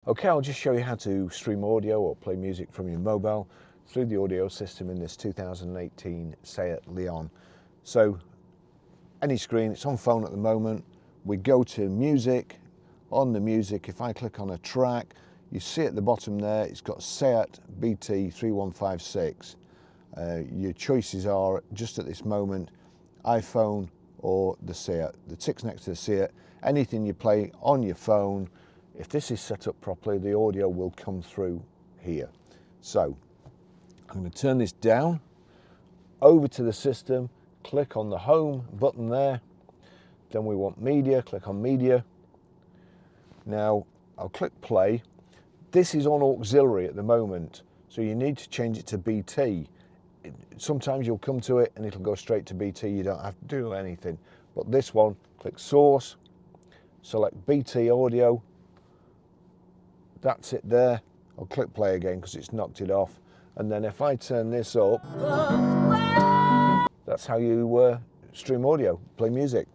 Okay, I'll just show you how to stream audio or play music from your mobile through the audio system in this 2018 Seat Leon. So, any screen, it's on phone at the moment. We go to music. On the music, if I click on a track, you see at the bottom there, it's got Seat BT 3156. Your choices are, just at this moment, iPhone or the Seat. The tick's next to the Seat. Anything you play on your phone, if this is set up properly, the audio will come through here. So I'm going to turn this down, over to the system, click on the home button there. Then we want media, click on media. Now I'll click play. This is on auxiliary at the moment, so you need to change it to BT. Sometimes you'll come to it and it'll go straight to BT, you don't have to do anything. But this one, click source, select BT audio. That's it there. I'll click play again because it's knocked it off. And then if I turn this up, that's how you stream audio, play music.